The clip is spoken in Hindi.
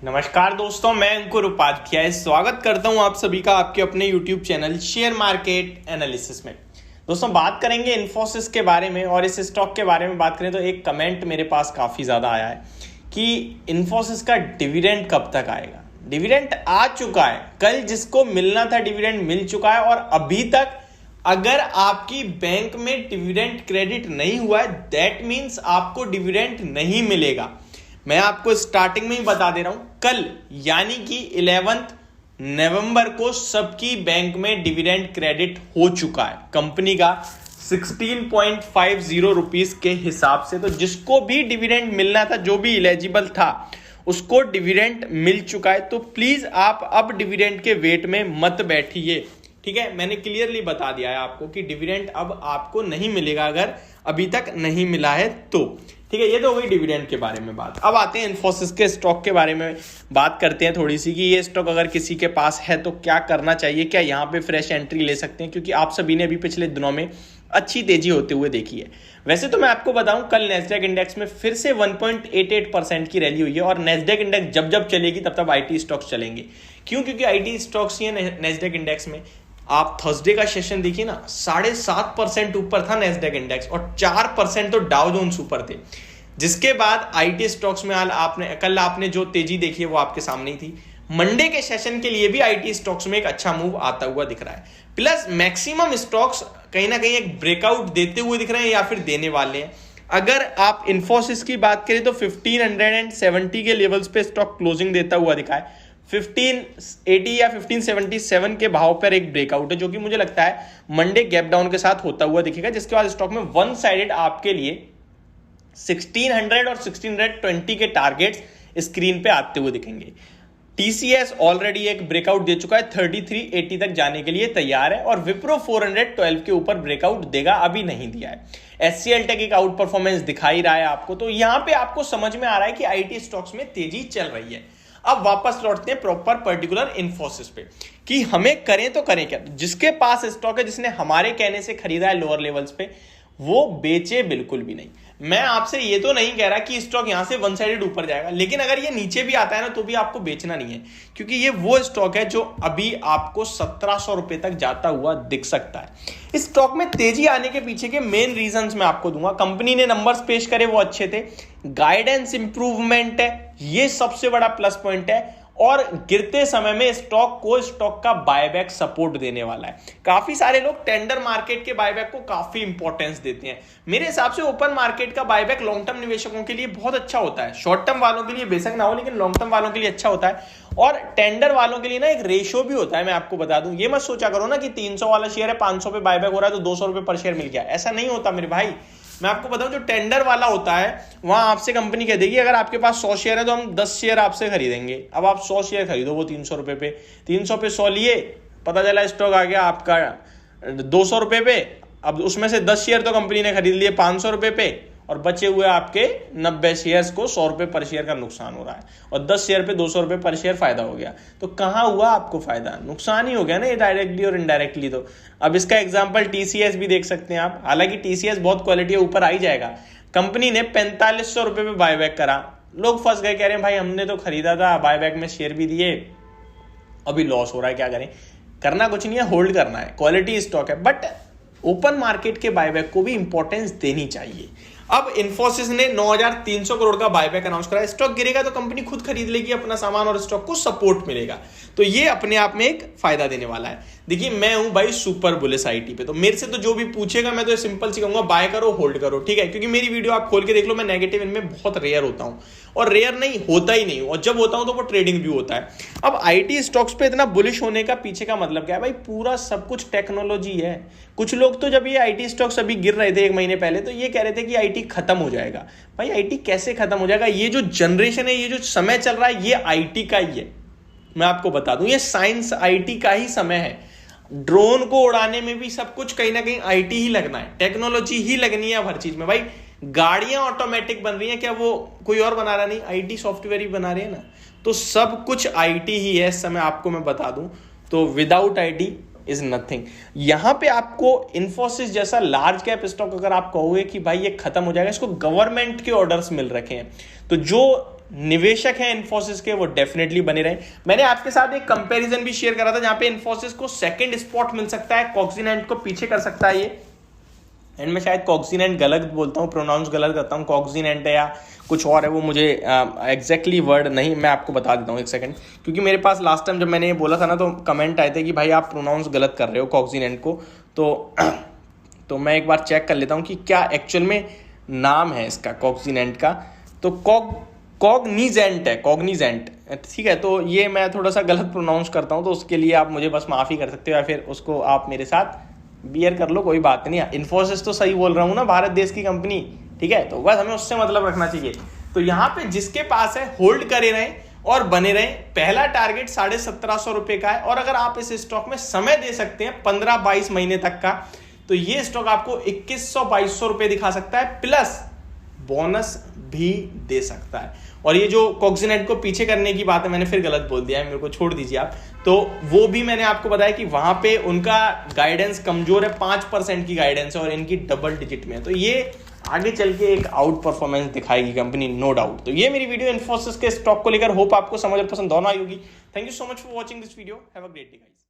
नमस्कार दोस्तों, मैं अंकुर उपाध्याय स्वागत करता हूं आप सभी का आपके अपने YouTube channel share market analysis में। दोस्तों, बात करेंगे इन्फोसिस के बारे में और इस स्टॉक के बारे में बात करें तो एक कमेंट मेरे पास काफ़ी ज़्यादा आया है कि इन्फोसिस का डिविडेंड कब तक आएगा। डिविडेंड आ चुका है, कल जिसको मिलना था डिविडेंड मिल चुका है और अभी तक अगर आपकी बैंक में डिविडेंड क्रेडिट नहीं हुआ है दैट मीन्स आपको डिविडेंड नहीं मिलेगा। मैं आपको स्टार्टिंग में ही बता दे रहा हूं, कल यानी कि 11 नवंबर को सबकी बैंक में डिविडेंड क्रेडिट हो चुका है कंपनी का 16.50 रुपीस के हिसाब से। तो जिसको भी डिविडेंड मिलना था, जो भी एलिजिबल था, उसको डिविडेंड मिल चुका है। तो प्लीज आप अब डिविडेंड के वेट में मत बैठिए, ठीक है। मैंने क्लियरली बता दिया है आपको कि डिविडेंड अब आपको नहीं मिलेगा अगर अभी तक नहीं मिला है तो, ठीक है। ये तो हो गई डिविडेंड के बारे में बात। अब आते हैं इन्फोसिस के स्टॉक के बारे में बात करते हैं थोड़ी सी कि ये स्टॉक अगर किसी के पास है तो क्या करना चाहिए, क्या यहाँ पे फ्रेश एंट्री ले सकते हैं, क्योंकि आप सभी ने अभी पिछले दिनों में अच्छी तेजी होते हुए देखी है। वैसे तो मैं आपको बताऊं, कल नेस्डैक इंडेक्स में फिर से 1.88% की रैली हुई है और नेस्डैक इंडेक्स जब जब चलेगी तब तब आईटी स्टॉक्स चलेंगे। क्यों? क्योंकि आईटी स्टॉक्स ही है नेस्डैक इंडेक्स में। आप थर्सडे का सेशन देखिए ना, 7.5% ऊपर था नेस्डैक इंडेक्स और 4% तो डाउ जोन्स ऊपर थे। जिसके बाद आईटी स्टॉक्स में कल आपने जो तेजी देखी है वो आपके सामने ही थी। मंडे के सेशन के लिए भी आईटी स्टॉक्स में एक अच्छा मूव आता हुआ दिख रहा है। प्लस मैक्सिमम स्टॉक्स कहीं ना कहीं एक ब्रेकआउट देते हुए दिख रहे हैं या फिर देने वाले हैं। अगर आप इन्फोसिस की बात करें तो 1570 के लेवल्स पे स्टॉक क्लोजिंग देता हुआ दिखा है। 1580 या 1577 के भाव पर एक ब्रेकआउट है जो कि मुझे लगता है मंडे गैप डाउन के साथ होता हुआ दिखेगा, जिसके बाद स्टॉक में वन साइडेड आपके लिए 1600 और 1620 के टारगेट्स स्क्रीन पे आते हुए दिखेंगे। टीसीएस ऑलरेडी एक ब्रेकआउट दे चुका है, 3380 तक जाने के लिए तैयार है और विप्रो 412 के ऊपर ब्रेकआउट देगा, अभी नहीं दिया है। एचसीएल टेक एक आउट परफॉर्मेंस दिखा ही रहा है आपको। तो यहां पे आपको समझ में आ रहा है कि आईटी स्टॉक्स में तेजी चल रही है। अब वापस लौटते हैं प्रॉपर पर्टिकुलर इन्फोसिस पे कि हमें करें तो करें क्या। जिसके पास स्टॉक है, जिसने हमारे कहने से खरीदा है लोअर लेवल्स पे, वो बेचे बिल्कुल भी नहीं। मैं आपसे ये तो नहीं कह रहा कि स्टॉक यहां से वन साइडेड ऊपर जाएगा, लेकिन अगर ये नीचे भी आता है ना तो भी आपको बेचना नहीं है, क्योंकि ये वो स्टॉक है जो अभी आपको 1700 रुपए तक जाता हुआ दिख सकता है। इस स्टॉक में तेजी आने के पीछे के मेन रीजंस मैं आपको दूंगा। कंपनी ने नंबर्स पेश करे वो अच्छे थे, गाइडेंस इंप्रूवमेंट है, ये सबसे बड़ा प्लस पॉइंट है, और गिरते समय में स्टॉक का बायबैक सपोर्ट देने वाला है। काफी सारे लोग टेंडर मार्केट के बायबैक को काफी इंपॉर्टेंस देते हैं। मेरे हिसाब से ओपन मार्केट का बायबैक लॉन्ग टर्म निवेशकों के लिए बहुत अच्छा होता है। शॉर्ट टर्म वालों के लिए बेशक ना हो, लेकिन लॉन्ग टर्म वालों के लिए अच्छा होता है। और टेंडर वालों के लिए ना एक रेशियो भी होता है। मैं आपको बता दूं, ये मत सोचा करो ना कि 300 वाला शेयर है, 500 पे बायबैक हो रहा है तो 200 रुपए पर शेयर मिल गया। ऐसा नहीं होता मेरे भाई। मैं आपको बताऊं, जो टेंडर वाला होता है वहां आपसे कंपनी कह देगी अगर आपके पास 100 शेयर है तो हम 10 शेयर आपसे खरीदेंगे। अब आप 100 शेयर खरीदो, वो 300 रुपए पे, 300 पे 100 लिए, पता चला स्टॉक आ गया आपका 200 रुपए पे। अब उसमें से 10 शेयर तो कंपनी ने खरीद लिए 500 रुपए पे और बचे हुए आपके 90 शेयर्स को 100 रुपए पर शेयर का नुकसान हो रहा है और 10 शेयर पे 200 रुपए पर शेयर फायदा हो गया। तो कहां हुआ आपको फायदा? नुकसान ही हो गया ना, ये डायरेक्टली और इनडायरेक्टली। तो अब इसका एग्जांपल टीसीएस भी देख सकते हैं आप। हालांकि टीसीएस बहुत क्वालिटी है, ऊपर आ ही जाएगा। कंपनी ने 4500 रुपए पे बायबैक करा, लोग फंस गए, कह रहे हैं भाई हमने तो खरीदा था, बायबैक में शेयर भी दिए, अभी लॉस हो रहा है, क्या करें? करना कुछ नहीं है, होल्ड करना है, क्वालिटी स्टॉक है। बट ओपन मार्केट के बायबैक को भी इंपॉर्टेंस देनी चाहिए। अब इन्फोसिस ने 9300 करोड़ का बायबैक अनाउंस करा। स्टॉक गिरेगा तो कंपनी खुद खरीद लेगी अपना सामान और स्टॉक को सपोर्ट मिलेगा, तो ये अपने आप में एक फायदा देने वाला है। देखिए, मैं हूं भाई सुपर बुलिश आईटी पे, तो मेरे से तो जो भी पूछेगा मैं तो सिंपल सी कहूंगा बाय करो, होल्ड करो, ठीक है। क्योंकि मेरी वीडियो आप खोल के देख लो, मैं नेगेटिव इनमें बहुत रेयर होता हूं और रेयर नहीं होता ही नहीं, और जब होता हूं तो वो ट्रेडिंग भी होता है। अब आईटी स्टॉक्स पे इतना बुलिश होने का पीछे का मतलब क्या है भाई? पूरा सब कुछ टेक्नोलॉजी है। कुछ लोग तो जब ये आईटी स्टॉक्स अभी गिर रहे थे 1 महीने पहले, तो ये कह रहे थे कि आईटी खत्म हो जाएगा। भाई आईटी कैसे खत्म हो जाएगा? ये जो जनरेशन है, ये जो समय चल रहा है, ये आईटी का ही है। मैं आपको बता दूं, ये साइंस आईटी का ही समय है। ड्रोन को उड़ाने में भी सब कुछ कहीं ना कहीं आईटी ही लगना है, टेक्नोलॉजी ही लगनी है हर चीज में। भाई गाड़ियां ऑटोमेटिक बन रही हैं, क्या वो कोई और बना रहा नहीं? आईटी सॉफ्टवेयर ही बना रहे हैं ना। तो सब कुछ आईटी ही है इस समय, आपको मैं बता दूं। तो विदाउट आईटी इज नथिंग। यहां पे आपको इन्फोसिस जैसा लार्ज कैप स्टॉक अगर आप कहोगे कि भाई ये खत्म हो जाएगा, इसको गवर्नमेंट के ऑर्डर्स मिल रखे हैं, तो जो निवेशक हैं इन्फोसिस के वो डेफिनेटली बने रहे। मैंने आपके साथ एक कंपैरिजन भी शेयर करा था जहां पे इन्फोसिस को सेकंड स्पॉट मिल सकता है, कॉग्जिनेंट को पीछे कर सकता है ये। एंड मैं शायद कॉग्जिनेंट गलत बोलता हूँ, प्रोनाउंस गलत करता हूँ, कॉग्जिनेंट है या कुछ और है, वो मुझे एग्जैक्टली वर्ड नहीं, मैं आपको बता देता हूँ एक सेकंड, क्योंकि मेरे पास लास्ट टाइम जब मैंने ये बोला था ना तो कमेंट आए थे कि भाई आप प्रोनाउंस गलत कर रहे हो कॉग्जिनेंट को। तो मैं एक बार चेक कर लेता हूँ कि क्या एक्चुअल में नाम है इसका कॉग्जिनेंट का। तो कॉग्निजेंट है, कॉग्निजेंट, ठीक है। तो ये मैं थोड़ा सा गलत प्रोनाउंस करता हूँ, तो उसके लिए आप मुझे बस माफ़ी कर सकते हो या फिर उसको आप मेरे साथ बियर कर लो, कोई बात नहीं। इन्फोसिस तो सही बोल रहा हूँ ना, भारत देश की कंपनी, ठीक है। तो बस हमें उससे मतलब रखना चाहिए। तो यहाँ पे जिसके पास है होल्ड करे रहें और बने रहें। पहला टारगेट 1750 रुपये का है, और अगर आप इस स्टॉक में समय दे सकते हैं 15-22 महीने तक का, तो ये स्टॉक आपको 2100-2200 रुपये दिखा सकता है, प्लस बोनस भी दे सकता है। और ये जो कॉग्जिनेंट को पीछे करने की बात है, मैंने फिर गलत बोल दिया है, मेरे को छोड़ दीजिए आप। तो वो भी मैंने आपको बताया कि वहां पे उनका गाइडेंस कमजोर है, 5% की गाइडेंस है और इनकी डबल डिजिट में है। तो ये आगे चल के एक आउट परफॉर्मेंस दिखाएगी कंपनी, नो डाउट। तो ये मेरी वीडियो इन्फोसिस के स्टॉक को लेकर, होप आपको समझ और पसंद दोनों आई होगी। Thank you so much for watching this video, have a great day guys.